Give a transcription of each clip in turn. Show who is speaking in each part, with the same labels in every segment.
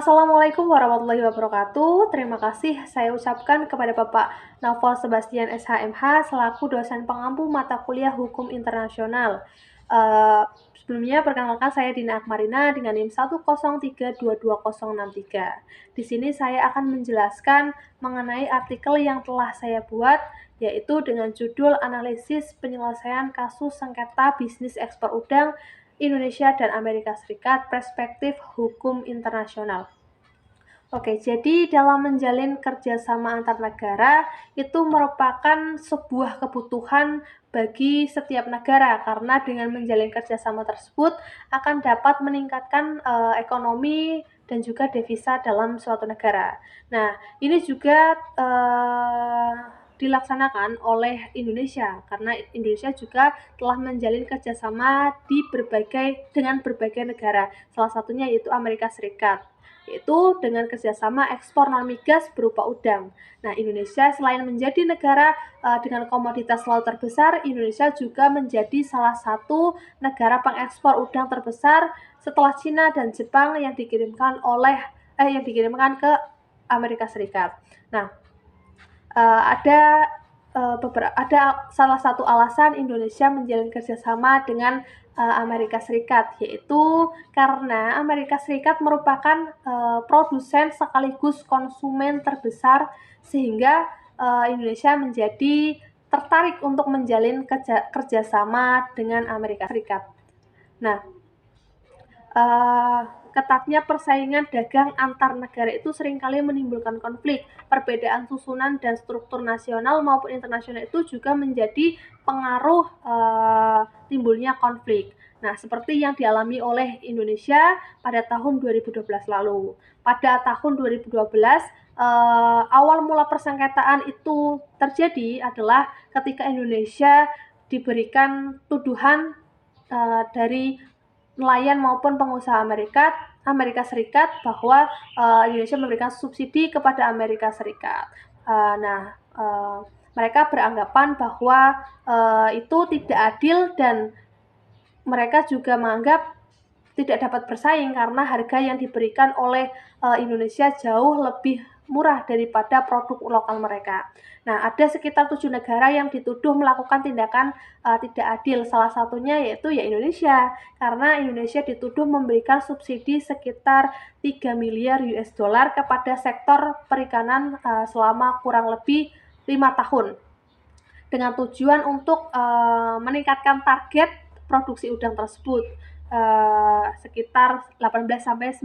Speaker 1: Assalamualaikum warahmatullahi wabarakatuh. Terima kasih saya ucapkan kepada Bapak Naufal Sebastian SHMH selaku dosen pengampu mata kuliah Hukum Internasional. Sebelumnya perkenalkan saya Dina Akmarina dengan NIM 103222063. Di sini saya akan menjelaskan mengenai artikel yang telah saya buat, yaitu dengan judul Analisis Penyelesaian Kasus Sengketa Bisnis Ekspor Udang Indonesia dan Amerika Serikat, Perspektif Hukum Internasional. Oke, jadi dalam menjalin kerjasama antar negara itu merupakan sebuah kebutuhan bagi setiap negara karena dengan menjalin kerjasama tersebut akan dapat meningkatkan ekonomi dan juga devisa dalam suatu negara. Nah, ini juga dilaksanakan oleh Indonesia karena Indonesia juga telah menjalin kerjasama dengan berbagai negara, salah satunya yaitu Amerika Serikat, yaitu dengan kerjasama ekspor non-migas berupa udang. Nah, Indonesia selain menjadi negara dengan komoditas laut terbesar, Indonesia juga menjadi salah satu negara pengekspor udang terbesar setelah Cina dan Jepang yang dikirimkan ke Amerika Serikat. Nah, ada salah satu alasan Indonesia menjalin kerjasama dengan Amerika Serikat, yaitu karena Amerika Serikat merupakan produsen sekaligus konsumen terbesar sehingga Indonesia menjadi tertarik untuk menjalin kerjasama dengan Amerika Serikat. Nah, ketatnya persaingan dagang antar negara itu seringkali menimbulkan konflik. Perbedaan susunan dan struktur nasional maupun internasional itu juga menjadi pengaruh timbulnya konflik. Nah, seperti yang dialami oleh Indonesia pada tahun 2012 lalu. Pada tahun 2012, awal mula persengketaan itu terjadi adalah ketika Indonesia diberikan tuduhan dari nelayan maupun pengusaha Amerika Serikat bahwa Indonesia memberikan subsidi kepada Amerika Serikat. Mereka beranggapan bahwa itu tidak adil dan mereka juga menganggap tidak dapat bersaing karena harga yang diberikan oleh Indonesia jauh lebih murah daripada produk lokal mereka. Nah, ada sekitar 7 negara yang dituduh melakukan tindakan tidak adil. Salah satunya yaitu Indonesia, karena Indonesia dituduh memberikan subsidi sekitar 3 miliar US dollar kepada sektor perikanan selama kurang lebih 5 tahun. Dengan tujuan untuk meningkatkan target produksi udang tersebut sekitar 18-19%.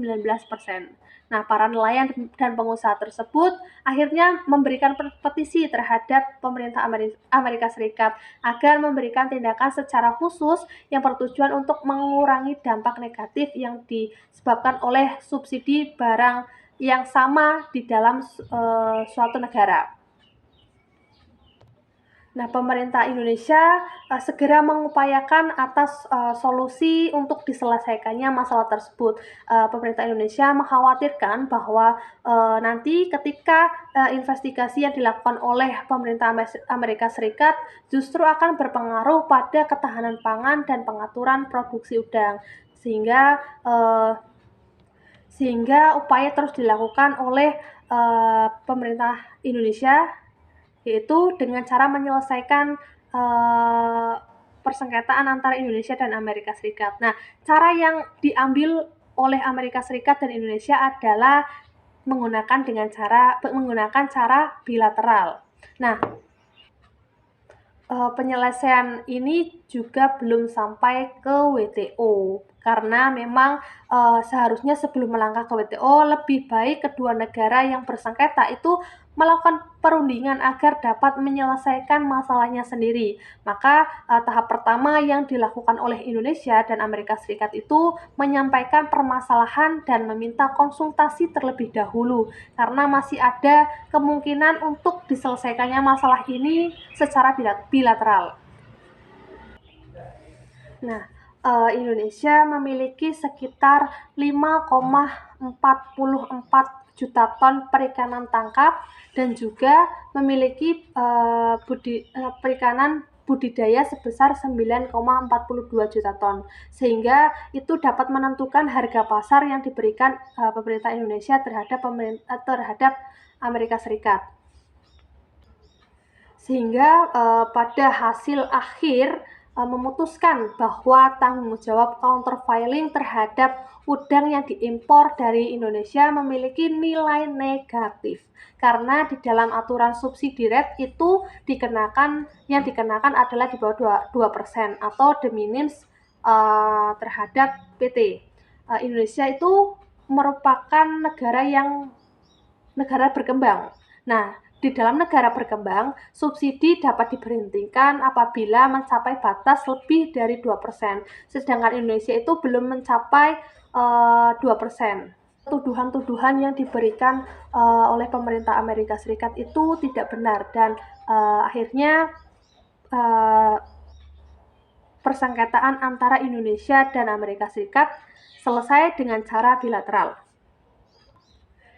Speaker 1: Nah, para nelayan dan pengusaha tersebut akhirnya memberikan petisi terhadap pemerintah Amerika Serikat agar memberikan tindakan secara khusus yang bertujuan untuk mengurangi dampak negatif yang disebabkan oleh subsidi barang yang sama di dalam suatu negara. Nah, pemerintah Indonesia segera mengupayakan atas solusi untuk diselesaikannya masalah tersebut. Pemerintah Indonesia mengkhawatirkan bahwa nanti ketika investigasi yang dilakukan oleh pemerintah Amerika Serikat justru akan berpengaruh pada ketahanan pangan dan pengaturan produksi udang, sehingga upaya terus dilakukan oleh pemerintah Indonesia, yaitu dengan cara menyelesaikan persengketaan antara Indonesia dan Amerika Serikat. Nah, cara yang diambil oleh Amerika Serikat dan Indonesia adalah menggunakan cara bilateral. Nah, penyelesaian ini juga belum sampai ke WTO karena memang seharusnya sebelum melangkah ke WTO lebih baik kedua negara yang bersengketa itu melakukan perundingan agar dapat menyelesaikan masalahnya sendiri. Maka tahap pertama yang dilakukan oleh Indonesia dan Amerika Serikat itu menyampaikan permasalahan dan meminta konsultasi terlebih dahulu karena masih ada kemungkinan untuk diselesaikannya masalah ini secara bilateral. Nah, Indonesia memiliki sekitar 5,44 juta ton perikanan tangkap dan juga memiliki perikanan budidaya sebesar 9,42 juta ton, sehingga itu dapat menentukan harga pasar yang diberikan pemerintah Indonesia terhadap Amerika Serikat. Sehingga pada hasil akhir memutuskan bahwa tanggung jawab countervailing terhadap udang yang diimpor dari Indonesia memiliki nilai negatif, karena di dalam aturan subsidi rate itu yang dikenakan adalah di bawah 2% atau de minimis terhadap PT. Indonesia itu merupakan negara berkembang. Nah, di dalam negara berkembang, subsidi dapat diberhentikan apabila mencapai batas lebih dari 2%. Sedangkan Indonesia itu belum mencapai 2%. Tuduhan-tuduhan yang diberikan oleh pemerintah Amerika Serikat itu tidak benar, dan akhirnya persengketaan antara Indonesia dan Amerika Serikat selesai dengan cara bilateral.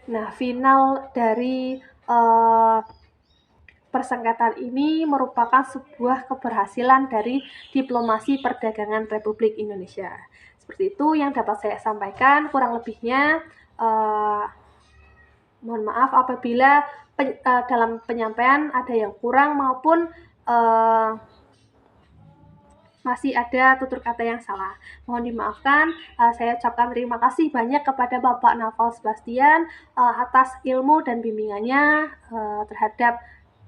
Speaker 1: Nah, final dari persengketaan ini merupakan sebuah keberhasilan dari diplomasi perdagangan Republik Indonesia. Seperti itu yang dapat saya sampaikan. Kurang lebihnya mohon maaf apabila dalam penyampaian ada yang kurang maupun masih ada tutur kata yang salah. Mohon dimaafkan. Saya ucapkan terima kasih banyak kepada Bapak Naval Sebastian atas ilmu dan bimbingannya terhadap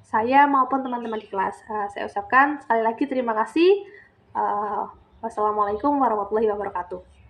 Speaker 1: saya maupun teman-teman di kelas. Saya ucapkan sekali lagi terima kasih. Wassalamualaikum warahmatullahi wabarakatuh.